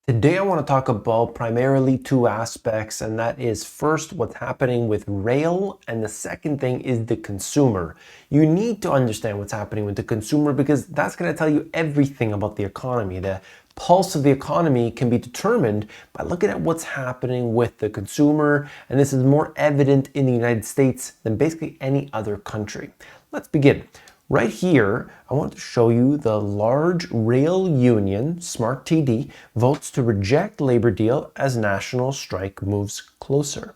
Today, I want to talk about primarily two aspects, and that is first, what's happening with rail, and the second thing is the consumer. You need to understand what's happening with the consumer because that's going to tell you everything about the economy. The pulse of the economy can be determined by looking at what's happening with the consumer, and this is more evident in the United States than basically any other country. Let's begin. Right here, I want to show you the large rail union, Smart TD, votes to reject labor deal as national strike moves closer.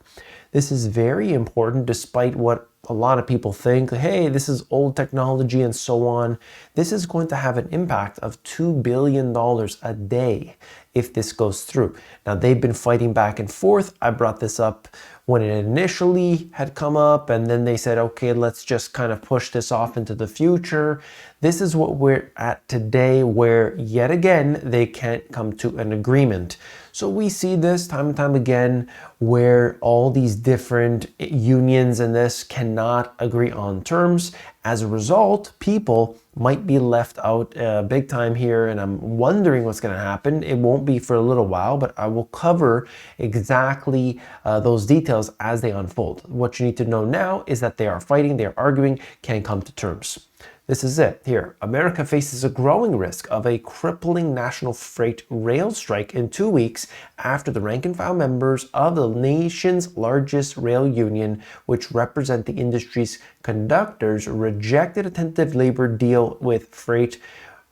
This is very important despite what a lot of people think, hey, this is old technology and so on. This is going to have an impact of $2 billion a day if this goes through. Now, they've been fighting back and forth. I brought this up when it initially had come up, and then they said, okay, let's just kind of push this off into the future. This is what we're at today, where yet again, they can't come to an agreement. So we see this time and time again where all these different unions and this cannot agree on terms. As a result, people might be left out big time here, and I'm wondering what's going to happen. It won't be for a little while, but I will cover exactly those details as they unfold. What you need to know now is that they are fighting, they are arguing, can't come to terms. This is it here. America faces a growing risk of a crippling national freight rail strike in 2 weeks after the rank and file members of the nation's largest rail union, which represent the industry's conductors, rejected a tentative labor deal with freight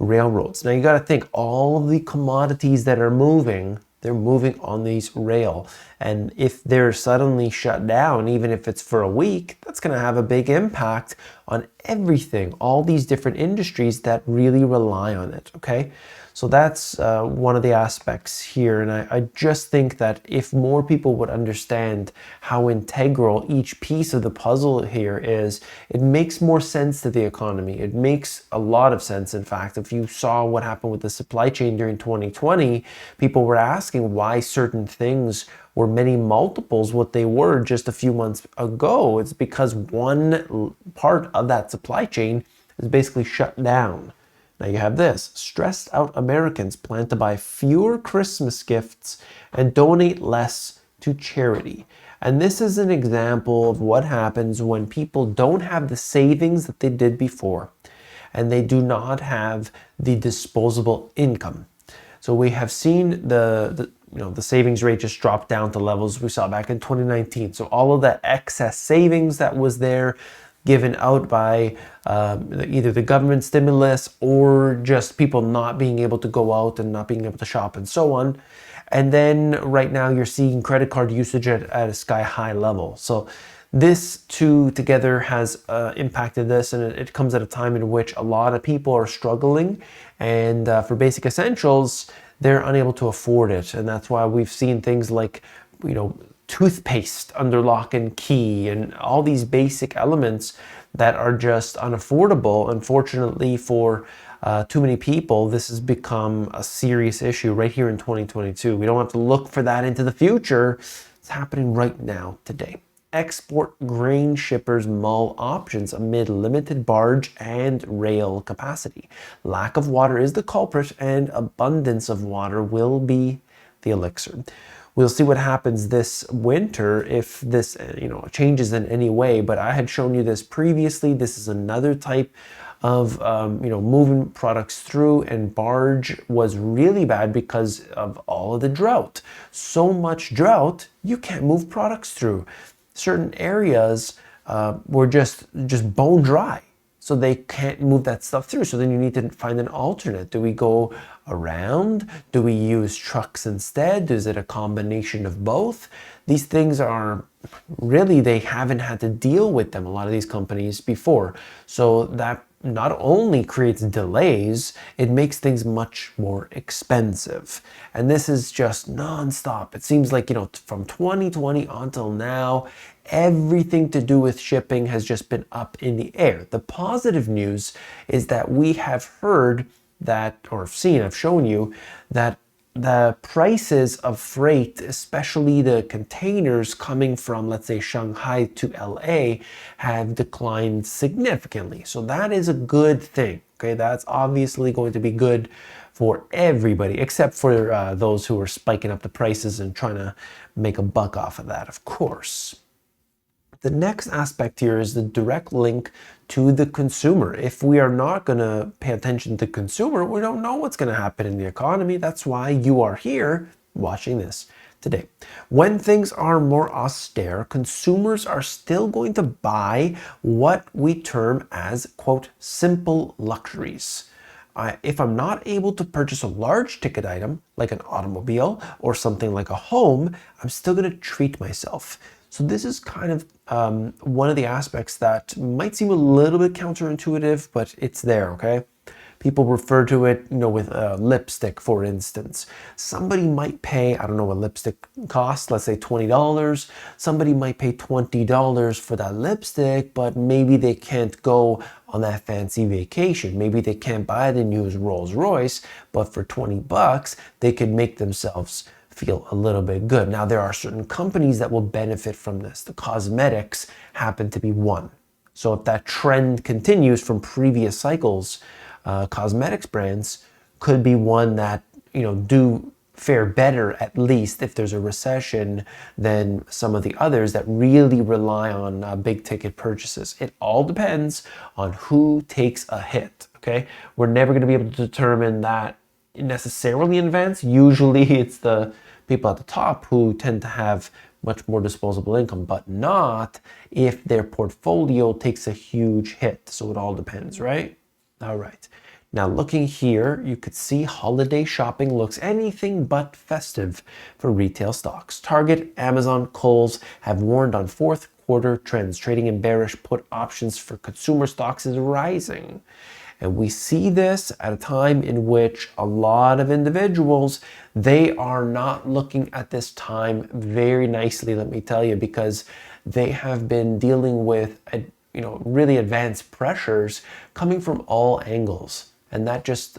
railroads. Now you got to think all of the commodities that are moving, they're moving on these rail. And if they're suddenly shut down, even if it's for a week, that's going to have a big impact on everything, all these different industries that really rely on it, okay? So that's one of the aspects here. And I just think that if more people would understand how integral each piece of the puzzle here is, it makes more sense to the economy. It makes a lot of sense. In fact, if you saw what happened with the supply chain during 2020, people were asking why certain things were many multiples what they were just a few months ago. It's because one part of that supply chain is basically shut down. Now you have this. Stressed out Americans plan to buy fewer Christmas gifts and donate less to charity. And this is an example of what happens when people don't have the savings that they did before, and they do not have the disposable income. So we have seen the savings rate just drop down to levels we saw back in 2019. So all of that excess savings that was there given out by either the government stimulus or just people not being able to go out and not being able to shop and so on. And then right now you're seeing credit card usage at a sky high level. So this two together has impacted this, and it comes at a time in which a lot of people are struggling, and for basic essentials, they're unable to afford it. And that's why we've seen things like, toothpaste under lock and key and all these basic elements that are just unaffordable. Unfortunately for too many people, this has become a serious issue right here in 2022. We don't have to look for that into the future. It's happening right now, today. Export grain shippers mull options amid limited barge and rail capacity. Lack of water is the culprit, and abundance of water will be the elixir. We'll see what happens this winter if this, changes in any way. But I had shown you this previously. This is another type of, moving products through, and barge was really bad because of all of the drought. So much drought, you can't move products through. Certain areas were just bone dry. So they can't move that stuff through. So then you need to find an alternate. Do we go around? Do we use trucks instead? Is it a combination of both? These things are really, they haven't had to deal with them, a lot of these companies, before. So that not only creates delays, it makes things much more expensive. And this is just nonstop. It seems like, from 2020 until now, everything to do with shipping has just been up in the air. The positive news is that we have heard that, or seen, I've shown you that the prices of freight, especially the containers coming from, let's say, Shanghai to LA, have declined significantly. So that is a good thing. Okay, that's obviously going to be good for everybody, except for those who are spiking up the prices and trying to make a buck off of that, of course. The next aspect here is the direct link to the consumer. If we are not going to pay attention to the consumer, we don't know what's going to happen in the economy. That's why you are here watching this today. When things are more austere, consumers are still going to buy what we term as, quote, simple luxuries. If I'm not able to purchase a large ticket item like an automobile or something like a home, I'm still going to treat myself. So this is kind of one of the aspects that might seem a little bit counterintuitive, but it's there, okay? People refer to it, with lipstick, for instance. Somebody might pay, I don't know what lipstick costs, let's say $20. Somebody might pay $20 for that lipstick, but maybe they can't go on that fancy vacation. Maybe they can't buy the newest Rolls Royce, but for 20 bucks, they could make themselves feel a little bit good. Now, there are certain companies that will benefit from this. The cosmetics happen to be one. So if that trend continues from previous cycles, cosmetics brands could be one that, do fare better, at least if there's a recession, than some of the others that really rely on big ticket purchases. It all depends on who takes a hit, okay? We're never going to be able to determine that necessarily in advance. Usually it's the people at the top who tend to have much more disposable income, but not if their portfolio takes a huge hit. So it all depends, right? All right. Now looking here, you could see holiday shopping looks anything but festive for retail stocks. Target, Amazon, Kohl's have warned on fourth quarter trends. Trading in bearish put options for consumer stocks is rising. And we see this at a time in which a lot of individuals, they are not looking at this time very nicely, let me tell you, because they have been dealing with really advanced pressures coming from all angles. And that just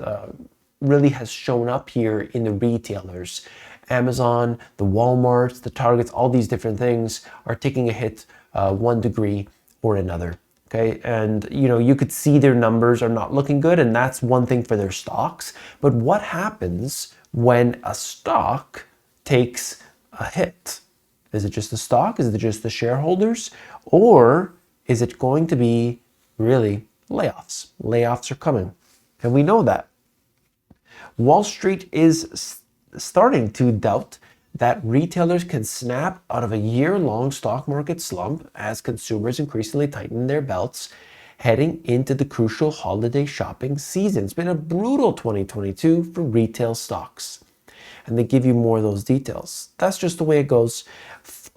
really has shown up here in the retailers. Amazon, the Walmarts, the Targets, all these different things are taking a hit one degree or another. Okay, and you could see their numbers are not looking good, and that's one thing for their stocks. But what happens when a stock takes a hit? Is it just the stock? Is it just the shareholders? Or is it going to be really layoffs? Layoffs are coming, and we know that. Wall Street is starting to doubt that retailers can snap out of a year-long stock market slump as consumers increasingly tighten their belts heading into the crucial holiday shopping season. It's been a brutal 2022 for retail stocks. And they give you more of those details. That's just the way it goes. The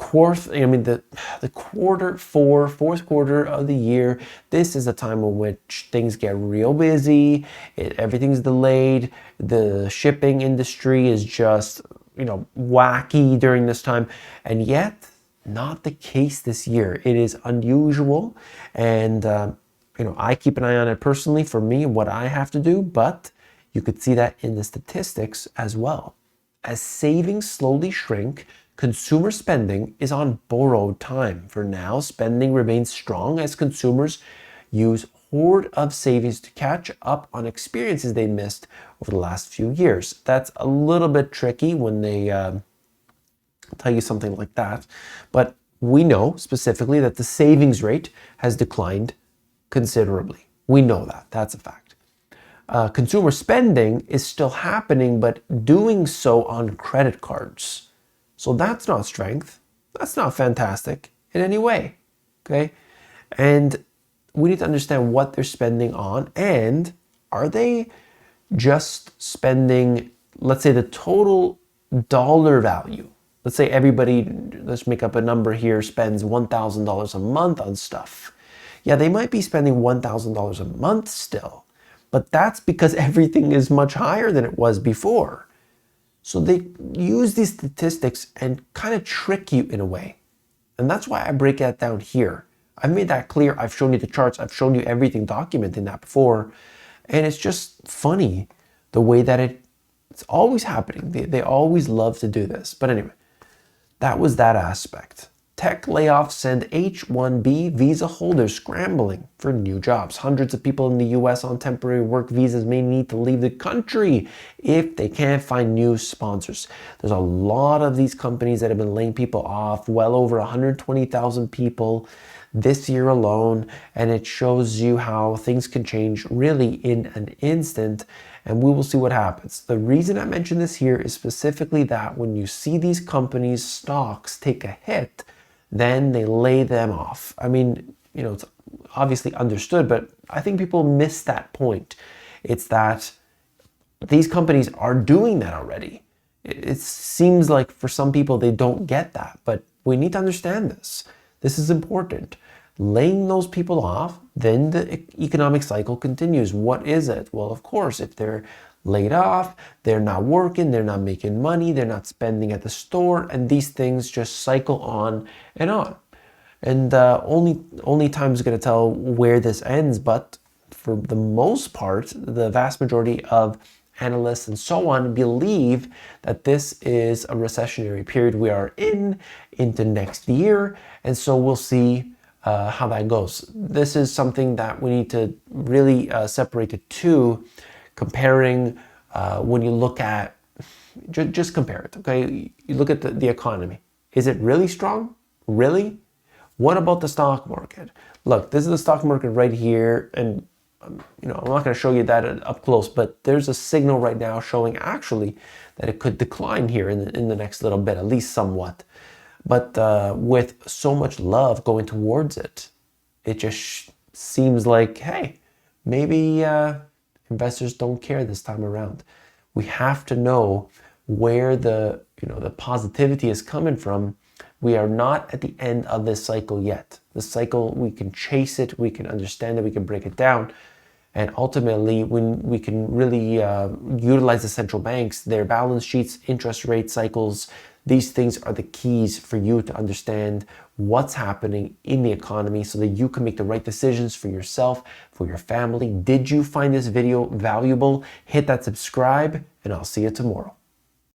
fourth quarter of the year, this is a time in which things get real busy. Everything's delayed. The shipping industry is just wacky during this time, and yet not the case this year. It is unusual, and I keep an eye on it personally for me, what I have to do, but you could see that in the statistics as well. As savings slowly shrink, consumer spending is on borrowed time. For now, spending remains strong as consumers use hoard of savings to catch up on experiences they missed over the last few years. That's a little bit tricky when they tell you something like that. But we know specifically that the savings rate has declined considerably. We know that. That's a fact. Consumer spending is still happening, but doing so on credit cards. So that's not strength. That's not fantastic in any way. Okay? And we need to understand what they're spending on, and are they just spending, let's say, the total dollar value. Let's say everybody, let's make up a number here, spends $1,000 a month on stuff. Yeah, they might be spending $1,000 a month still, but that's because everything is much higher than it was before. So they use these statistics and kind of trick you in a way. And that's why I break that down here. I've made that clear. I've shown you the charts. I've shown you everything documenting that before. And it's just funny the way that it's always happening. They always love to do this. But anyway, that was that aspect. Tech layoffs send H-1B visa holders scrambling for new jobs. Hundreds of people in the US on temporary work visas may need to leave the country if they can't find new sponsors. There's a lot of these companies that have been laying people off, well over 120,000 people this year alone, and it shows you how things can change really in an instant, and we will see what happens. The reason I mention this here is specifically that when you see these companies' stocks take a hit, then they lay them off. I mean, it's obviously understood, but I think people miss that point. It's that these companies are doing that already. It seems like for some people they don't get that, but we need to understand this. This is important. Laying those people off, then the economic cycle continues. What is it? Well, of course, if they're laid off, they're not working, they're not making money, they're not spending at the store, and these things just cycle on and on. And only time is going to tell where this ends, but for the most part, the vast majority of analysts and so on believe that this is a recessionary period we are into next year, and so we'll see how that goes. This is something that we need to really separate the two, comparing when you look at, just compare it, okay? You look at the economy. Is it really strong? Really? What about the stock market? Look, this is the stock market right here, and I'm not going to show you that up close, but there's a signal right now showing actually that it could decline here in the next little bit, at least somewhat. But with so much love going towards it, it just seems like, hey, maybe investors don't care this time around. We have to know where the positivity is coming from. We are not at the end of this cycle yet. The cycle, we can chase it, we can understand it, we can break it down. And ultimately, when we can really utilize the central banks, their balance sheets, interest rate cycles, these things are the keys for you to understand what's happening in the economy so that you can make the right decisions for yourself, for your family. Did you find this video valuable? Hit that subscribe, and I'll see you tomorrow.